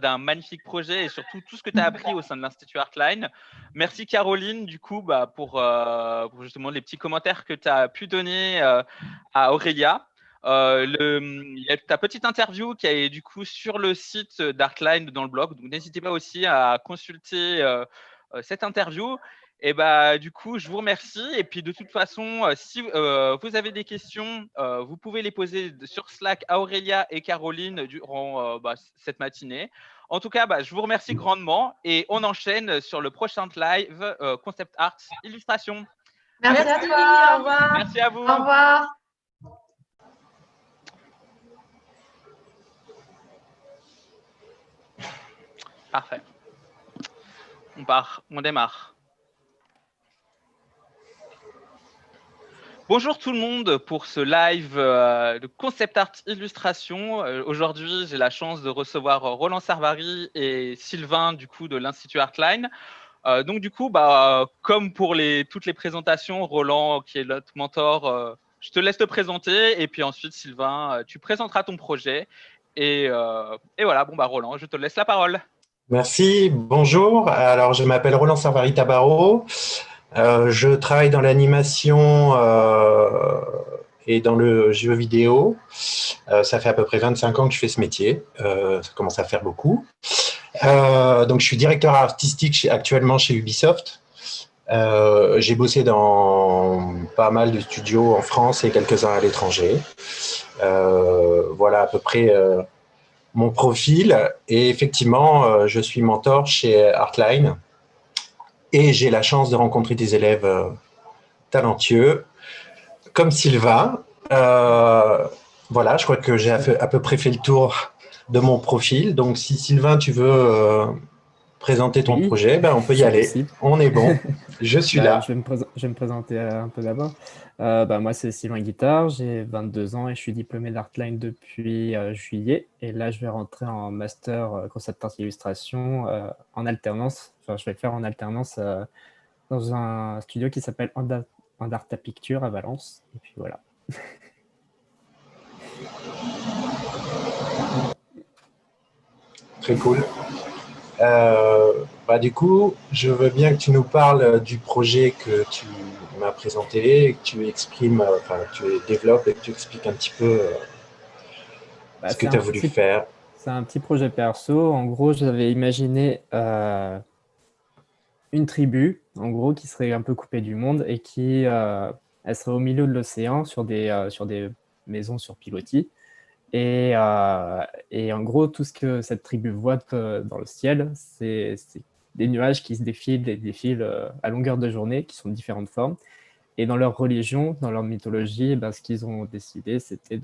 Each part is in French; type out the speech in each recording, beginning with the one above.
d'un magnifique projet et surtout tout ce que tu as appris au sein de l'Institut Artline. Merci Caroline, du coup, pour justement les petits commentaires que tu as pu donner à Aurélia. Il y a ta petite interview qui est du coup sur le site d'Artline dans le blog, donc n'hésitez pas aussi à consulter cette interview. Et du coup, je vous remercie. Et puis, de toute façon, si vous avez des questions, vous pouvez les poser sur Slack à Aurélia et Caroline durant cette matinée. En tout cas, je vous remercie grandement et on enchaîne sur le prochain live Concept Art Illustration. Merci à toi. Au revoir. Merci à vous. Au revoir. Parfait. On démarre. Bonjour tout le monde pour ce live de Concept Art Illustration. Aujourd'hui, j'ai la chance de recevoir Roland Servari et Sylvain du coup de l'Institut Artline. Donc du coup, comme pour toutes les présentations, Roland qui est notre mentor, je te laisse te présenter et puis ensuite Sylvain, tu présenteras ton projet. Et voilà, Roland, je te laisse la parole. Merci, bonjour. Alors, je m'appelle Roland Servari Tabarot. Je travaille dans l'animation et dans le jeu vidéo. Ça fait à peu près 25 ans que je fais ce métier. Ça commence à faire beaucoup. Donc, je suis directeur artistique actuellement chez Ubisoft. J'ai bossé dans pas mal de studios en France et quelques-uns à l'étranger. Voilà à peu près mon profil. Et effectivement, je suis mentor chez Artline. Et j'ai la chance de rencontrer des élèves talentueux, comme Sylvain. Voilà, je crois que j'ai à peu près fait le tour de mon profil. Donc, si Sylvain, tu veux présenter ton projet, on peut y aller. Possible. On est bon. Je suis là. Je vais me présenter un peu d'abord. Moi, c'est Sylvain Guittard, j'ai 22 ans et je suis diplômé d'Artline depuis juillet. Et là, je vais rentrer en master concept art illustration en alternance. Enfin, je vais le faire en alternance dans un studio qui s'appelle Andarta Picture à Valence. Et puis voilà. Très cool. Du coup, je veux bien que tu nous parles du projet que tu m'as présenté, que tu exprimes, que tu développes et que tu expliques un petit peu ce que tu as voulu faire. C'est un petit projet perso. En gros, j'avais imaginé une tribu, en gros, qui serait un peu coupée du monde et qui elle serait au milieu de l'océan sur des maisons sur pilotis. Et en gros, tout ce que cette tribu voit dans le ciel, c'est des nuages qui se défilent et défilent à longueur de journée, qui sont de différentes formes. Et dans leur religion, dans leur mythologie, ce qu'ils ont décidé, c'était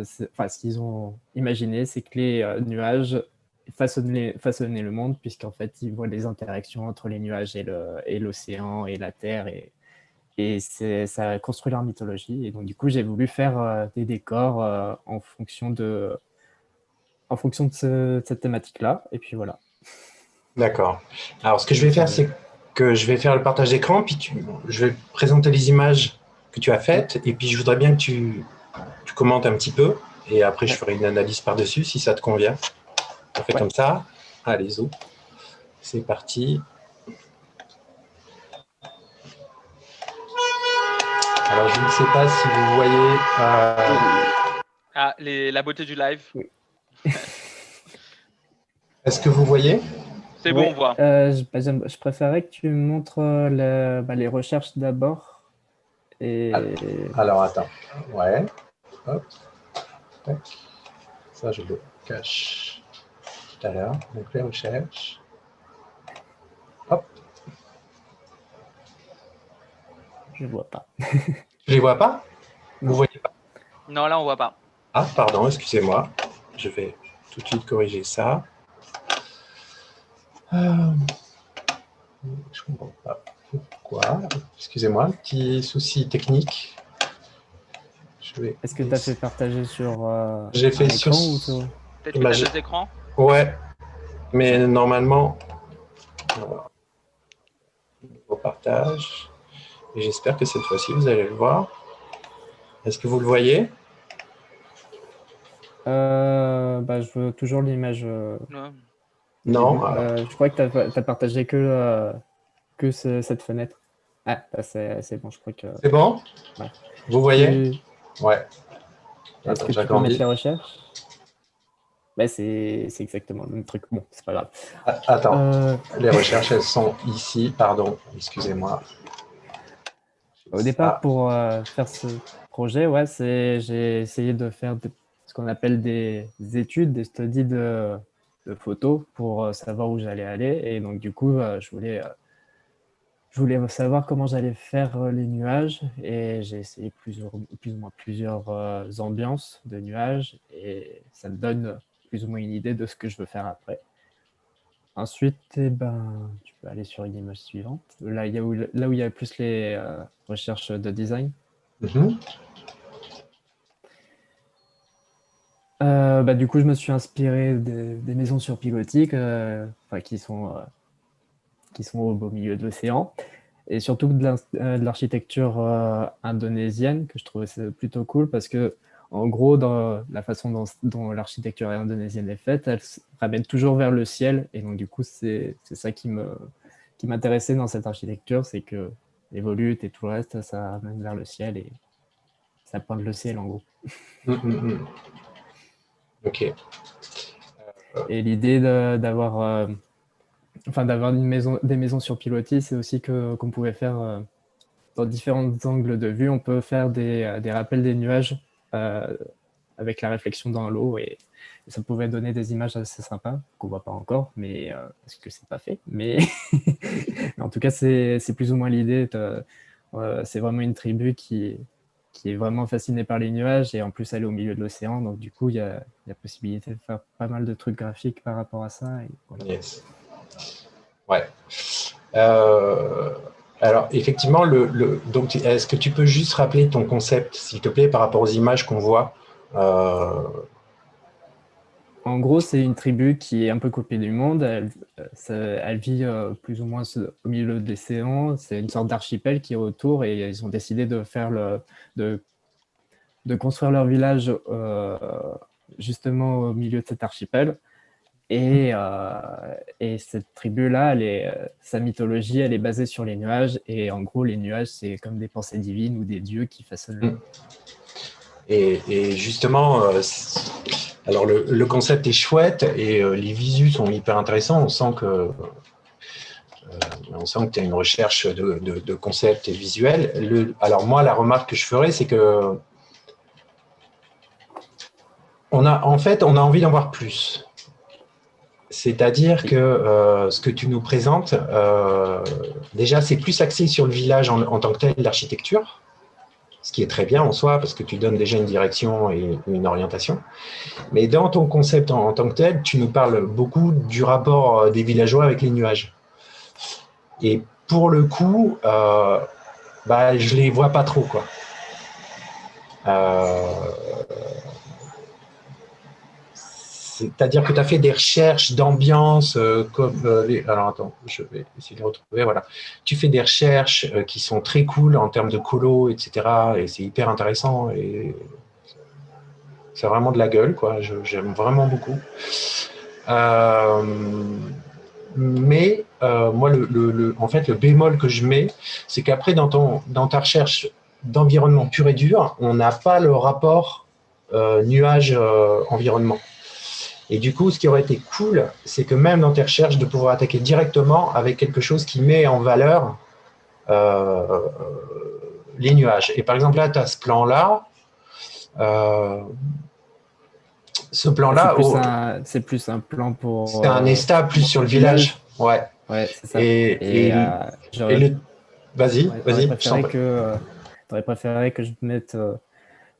ce qu'ils ont imaginé, c'est que les nuages façonnaient le monde, puisqu'en fait, ils voient les interactions entre les nuages et l'océan et la terre, et ça a construit leur mythologie. Et donc, du coup, j'ai voulu faire des décors en fonction de cette thématique-là. Et puis voilà. D'accord. Alors, ce que je vais faire, c'est que je vais faire le partage d'écran, puis je vais présenter les images que tu as faites, et puis je voudrais bien que tu commentes un petit peu, et après, je ferai une analyse par-dessus, si ça te convient. On fait comme ça. Allez, zo. C'est parti. Alors, je ne sais pas si vous voyez… La beauté du live. Oui. Est-ce que vous voyez? C'est bon, on voit. Je préférais que tu montres les recherches d'abord. Alors, attends. Ouais. Hop. Tac. Ça, je le cache tout à l'heure. Donc, les recherches. Hop. Je ne vois pas. Tu les vois pas? Vous voyez pas? Non, là, on voit pas. Ah, pardon, excusez-moi. Je vais tout de suite corriger ça. Je ne comprends pas pourquoi. Excusez-moi, petit souci technique. Est-ce que tu as fait partager sur J'ai fait sur peut-être que tu as deux écrans? Ouais, mais normalement, on partage. Et j'espère que cette fois-ci, vous allez le voir. Est-ce que vous le voyez? Je veux toujours l'image. Ouais. Non. Je crois que tu as partagé que cette fenêtre. Ah, bah, c'est bon, je crois que. C'est bon? Ouais. Vous voyez? Ouais. Est-ce Attends, que tu peux j'agrandis. mettre les recherches? Bah, c'est exactement le même truc. Bon, c'est pas grave. Attends, les recherches, elles sont ici. Pardon, excusez-moi. Au départ, pour faire ce projet, ouais, j'ai essayé de faire ce qu'on appelle des études, des studies de photos pour savoir où j'allais aller. Et donc, du coup, je voulais savoir comment j'allais faire les nuages. Et j'ai essayé plus ou moins plusieurs ambiances de nuages. Et ça me donne plus ou moins une idée de ce que je veux faire après. Ensuite, tu peux aller sur l'image suivante. Là, là où il y a plus les recherches de design. Mhm. Du coup, je me suis inspiré des maisons sur pilotis qui sont au beau milieu de l'océan, et surtout de l'architecture indonésienne, que je trouvais plutôt cool parce que, en gros, dans la façon dont l'architecture indonésienne est faite, elle se ramène toujours vers le ciel, et donc du coup, c'est ça qui m'intéressait dans cette architecture, c'est que les volutes et tout le reste, ça ramène vers le ciel et ça pointe le ciel en gros. Ok. Et l'idée d'avoir des maisons sur pilotis, c'est aussi qu'on pouvait faire dans différents angles de vue, on peut faire des rappels des nuages avec la réflexion dans l'eau, et ça pouvait donner des images assez sympas qu'on voit pas encore, mais parce que c'est pas fait. Mais en tout cas, c'est plus ou moins l'idée. C'est vraiment une tribu qui est vraiment fascinée par les nuages, et en plus elle est au milieu de l'océan, donc du coup il y a possibilité de faire pas mal de trucs graphiques par rapport à ça. Et voilà. Yes. Ouais. Alors, effectivement, donc, est-ce que tu peux juste rappeler ton concept, s'il te plaît, par rapport aux images qu'on voit? En gros, c'est une tribu qui est un peu coupée du monde. Elle vit plus ou moins au milieu de l'océan. C'est une sorte d'archipel qui est autour, et ils ont décidé de construire leur village justement au milieu de cet archipel. Et cette tribu-là, sa mythologie, elle est basée sur les nuages. Et en gros, les nuages, c'est comme des pensées divines ou des dieux qui façonnent le monde. Et justement, alors le concept est chouette, et les visus sont hyper intéressants. On sent que tu as une recherche de concept et visuel. Alors moi, la remarque que je ferais, c'est que on a envie d'en voir plus. C'est-à-dire que ce que tu nous présentes, déjà, c'est plus axé sur le village en tant que tel, l'architecture, ce qui est très bien en soi, parce que tu donnes déjà une direction et une orientation. Mais dans ton concept en tant que tel, tu nous parles beaucoup du rapport des villageois avec les nuages. Et pour le coup, je les vois pas trop, quoi. C'est-à-dire que tu as fait des recherches d'ambiance alors attends, je vais essayer de retrouver. Voilà. Tu fais des recherches qui sont très cool en termes de colo, etc. Et c'est hyper intéressant. Et c'est vraiment de la gueule, quoi. J'aime vraiment beaucoup. Mais moi, en fait, le bémol que je mets, c'est qu'après, dans ta recherche d'environnement pur et dur, on n'a pas le rapport nuage-environnement. Et du coup, ce qui aurait été cool, c'est que même dans tes recherches, de pouvoir attaquer directement avec quelque chose qui met en valeur les nuages. Et par exemple, là, tu as ce plan-là. Ce plan-là, c'est plus un plan pour. C'est un ESTA plus sur le village. Ouais. Ouais, c'est ça. Vas-y. J'aurais préféré que je mette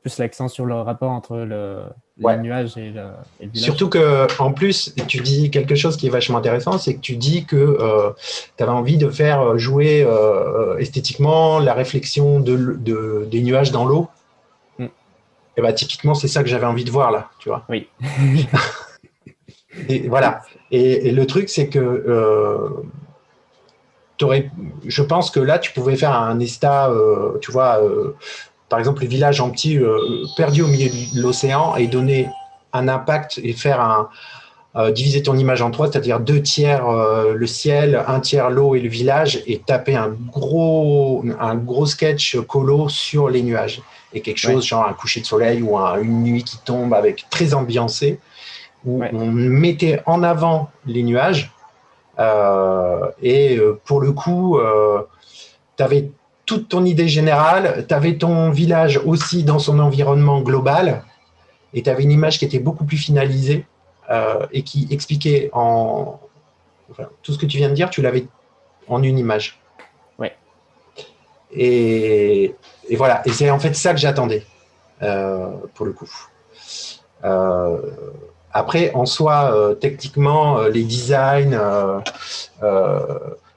plus l'accent sur le rapport entre les nuages et le village. Surtout qu'en plus, tu dis quelque chose qui est vachement intéressant, c'est que tu dis que tu avais envie de faire jouer esthétiquement la réflexion des nuages dans l'eau. Et bah, typiquement, c'est ça que j'avais envie de voir là, tu vois. Oui. Et voilà. Et le truc, c'est que je pense que là, tu pouvais faire un ESTA, tu vois, par exemple, le village en petit perdu au milieu de l'océan, et donner un impact et faire diviser ton image en trois, c'est-à-dire 2/3 le ciel, 1/3 l'eau et le village, et taper un gros sketch colo sur les nuages. Et quelque chose genre un coucher de soleil ou une nuit qui tombe avec très ambiancé, où on mettait en avant les nuages. Pour le coup, tu avais toute ton idée générale, tu avais ton village aussi dans son environnement global, et tu avais une image qui était beaucoup plus finalisée et qui expliquait tout ce que tu viens de dire, tu l'avais en une image. Ouais. Et voilà, et c'est en fait ça que j'attendais, pour le coup. Après, en soi, techniquement, les designs,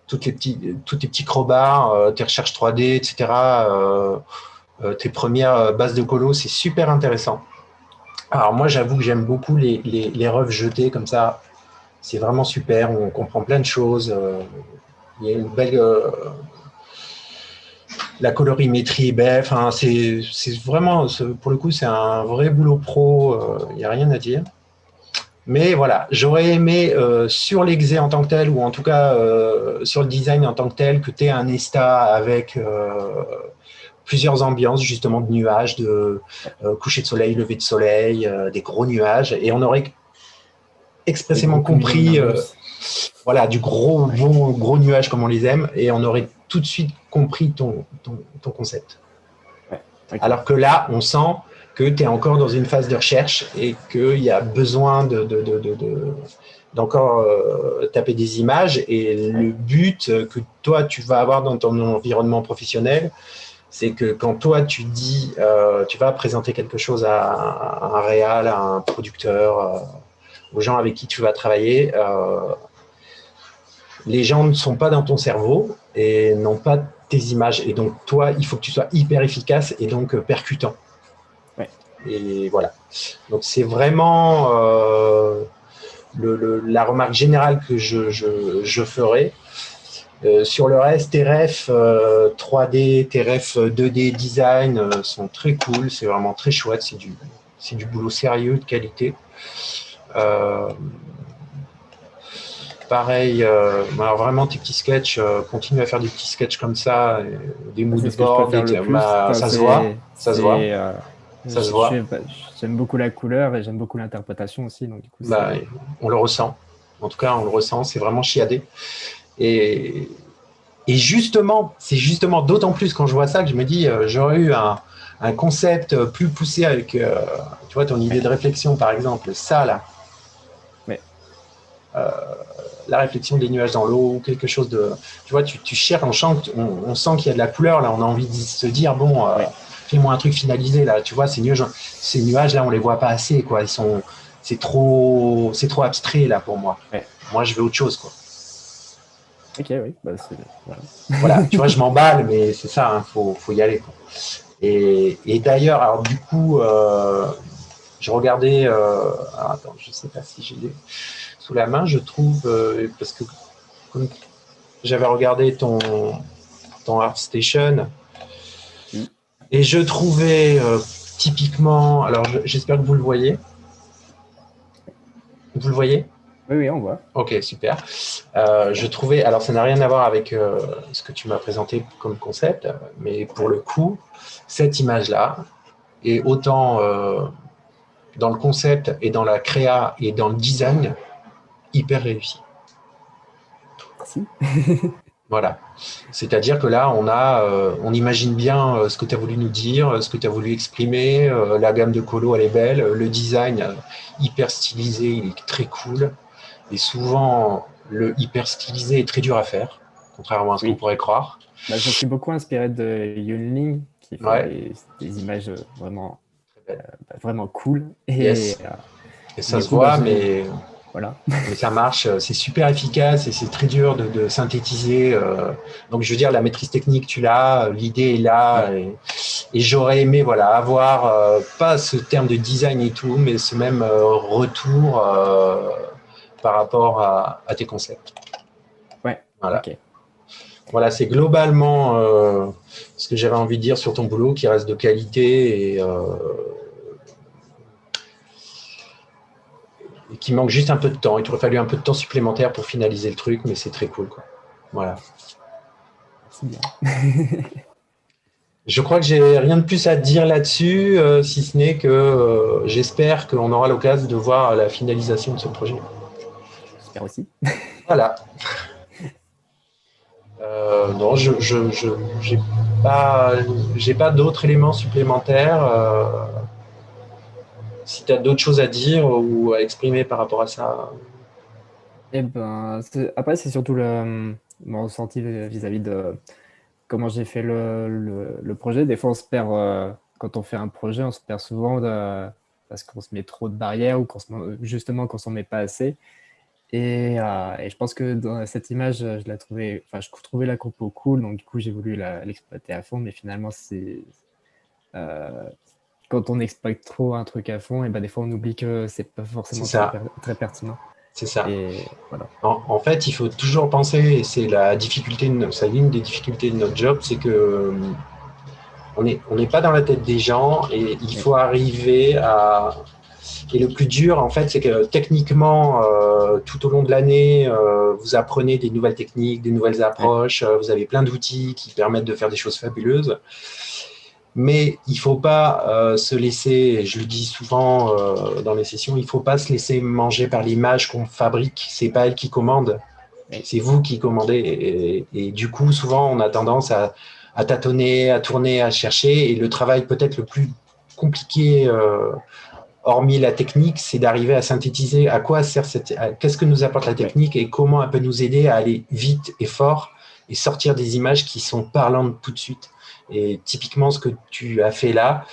tous les petits crowbars, tes recherches 3D, etc., tes premières bases de colo, c'est super intéressant. Alors moi, j'avoue que j'aime beaucoup les refs jetés comme ça. C'est vraiment super, on comprend plein de choses. Il y a une belle... la colorimétrie est belle. Enfin, c'est vraiment, pour le coup, c'est un vrai boulot pro. Il n'y a rien à dire. Mais voilà, j'aurais aimé sur l'exé en tant que tel, ou en tout cas sur le design en tant que tel, que tu aies un ESTA avec plusieurs ambiances, justement, de nuages, de coucher de soleil, lever de soleil, des gros nuages, et on aurait expressément compris voilà, du gros nuage comme on les aime, et on aurait tout de suite compris ton concept. Okay. Alors que là, on sent que tu es encore dans une phase de recherche et qu'il y a besoin d'encore taper des images, et le but que toi, tu vas avoir dans ton environnement professionnel, c'est que quand toi, tu dis, tu vas présenter quelque chose à un réal, à un producteur, aux gens avec qui tu vas travailler, les gens ne sont pas dans ton cerveau et n'ont pas tes images. Et donc, toi, il faut que tu sois hyper efficace et donc percutant. Ouais. Et voilà. Donc, c'est vraiment la remarque générale que je ferai. Sur le reste, tes refs 3D, tes refs 2D design sont très cool. C'est vraiment très chouette. C'est du boulot sérieux, de qualité. Pareil, alors vraiment tes petits sketchs, continue à faire des petits sketchs comme ça, des mood boards, ça se voit, ça se voit. Ça se voit. J'aime beaucoup la couleur et j'aime beaucoup l'interprétation aussi. Donc, du coup, on le ressent. En tout cas, on le ressent. C'est vraiment chiadé. Et justement, c'est justement d'autant plus quand je vois ça que je me dis, j'aurais eu un concept plus poussé avec, tu vois, ton idée de réflexion, par exemple, ça là. La réflexion des nuages dans l'eau, ou quelque chose de... Tu vois, tu cherches, on sent qu'il y a de la couleur, là, on a envie de se dire, bon, fais-moi un truc finalisé, là, tu vois, ces nuages, là, on les voit pas assez, quoi, c'est trop abstrait, là, pour moi. Ouais. Moi, je veux autre chose, quoi. Ok, oui. Voilà, tu vois, je m'emballe, mais c'est ça, hein, faut y aller, quoi. Et d'ailleurs, alors, du coup, je regardais... attends, je sais pas si j'ai... sous la main, je trouve, parce que comme j'avais regardé ton ArtStation, et je trouvais typiquement, alors j'espère que vous le voyez. Vous le voyez? Oui, on voit. Ok, super. Je trouvais, alors ça n'a rien à voir avec ce que tu m'as présenté comme concept, mais pour le coup, cette image-là est autant dans le concept et dans la créa et dans le design, hyper réussi. Merci. Voilà. C'est-à-dire que là, on imagine bien ce que tu as voulu nous dire, ce que tu as voulu exprimer, la gamme de colo, elle est belle, le design hyper stylisé, il est très cool. Et souvent, le hyper stylisé est très dur à faire, contrairement à ce qu'on pourrait croire. Je me suis beaucoup inspiré de Yunling, qui fait des images vraiment, vraiment cool. Et ça se voit, mais... Voilà. Mais ça marche, c'est super efficace et c'est très dur de synthétiser. Donc, je veux dire, la maîtrise technique, tu l'as, l'idée est là. Et j'aurais aimé avoir, pas ce terme de design et tout, mais ce même retour par rapport à tes concepts. Ouais, voilà. Okay. Voilà, c'est globalement ce que j'avais envie de dire sur ton boulot, qui reste de qualité qu'il manque juste un peu de temps. Il t'aurait fallu un peu de temps supplémentaire pour finaliser le truc, mais c'est très cool, quoi. Voilà. C'est bien. Je crois que j'ai rien de plus à dire là-dessus, si ce n'est que j'espère qu'on aura l'occasion de voir la finalisation de ce projet. J'espère aussi. Voilà. Non, j'ai pas d'autres éléments supplémentaires. Si tu as d'autres choses à dire ou à exprimer par rapport à ça. Et ben, après, c'est surtout mon ressenti vis-à-vis de comment j'ai fait le projet. Des fois, on se perd, quand on fait un projet, on se perd souvent parce qu'on se met trop de barrières ou justement qu'on s'en met pas assez. Et je pense que dans cette image, je trouvais la compo cool, donc du coup, j'ai voulu l'exploiter à fond, mais finalement, euh, quand on exploite trop un truc à fond, et ben, des fois, on oublie que c'est pas forcément C'est ça. très pertinent. C'est ça. Et voilà. En fait, il faut toujours penser, et c'est la difficulté, c'est l'une des difficultés de notre job, c'est que on n'est pas dans la tête des gens et il faut arriver à. Et le plus dur, en fait, c'est que techniquement, tout au long de l'année, vous apprenez des nouvelles techniques, des nouvelles approches, vous avez plein d'outils qui permettent de faire des choses fabuleuses. Mais il ne faut pas se laisser, et je le dis souvent dans les sessions, il ne faut pas se laisser manger par l'image qu'on fabrique. Ce n'est pas elle qui commande, c'est vous qui commandez. Et du coup, souvent, on a tendance à tâtonner, à tourner, à chercher. Et le travail peut-être le plus compliqué, hormis la technique, c'est d'arriver à synthétiser à quoi sert qu'est-ce que nous apporte la technique et comment elle peut nous aider à aller vite et fort et sortir des images qui sont parlantes tout de suite. Et typiquement, ce que tu as fait là,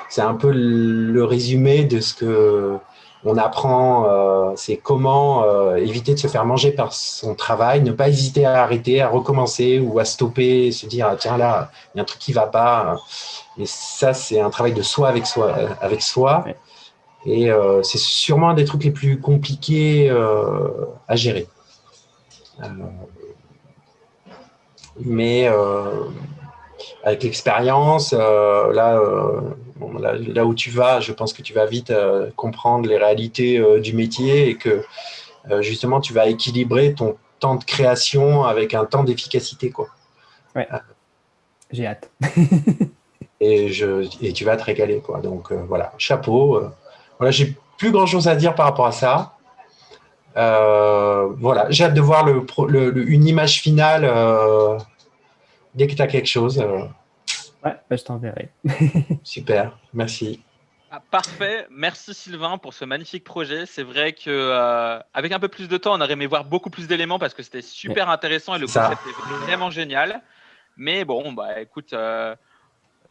c'est un peu le résumé de ce que on apprend. C'est comment éviter de se faire manger par son travail, ne pas hésiter à arrêter, à recommencer ou à stopper, et se dire tiens là, il y a un truc qui va pas. Et ça, c'est un travail de soi avec soi. Ouais. Et c'est sûrement un des trucs les plus compliqués à gérer. Mais avec l'expérience, là où tu vas, je pense que tu vas vite comprendre les réalités du métier et que justement, tu vas équilibrer ton temps de création avec un temps d'efficacité, quoi. Ouais. J'ai hâte. Et tu vas te régaler, quoi. Donc voilà, chapeau. Voilà, j'ai plus grand chose à dire par rapport à ça. Voilà, j'ai hâte de voir une image finale dès que tu as quelque chose. Ouais, bah, je t'enverrai. Super, merci. Ah, parfait, merci Sylvain pour ce magnifique projet. C'est vrai que avec un peu plus de temps, on aurait aimé voir beaucoup plus d'éléments parce que c'était super intéressant et le concept est vraiment génial. Mais bon, bah écoute,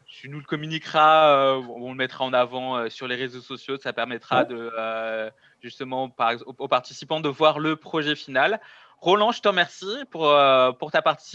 tu nous le communiqueras, on le mettra en avant sur les réseaux sociaux. Ça permettra de justement aux participants de voir le projet final. Roland, je te remercie pour ta participation.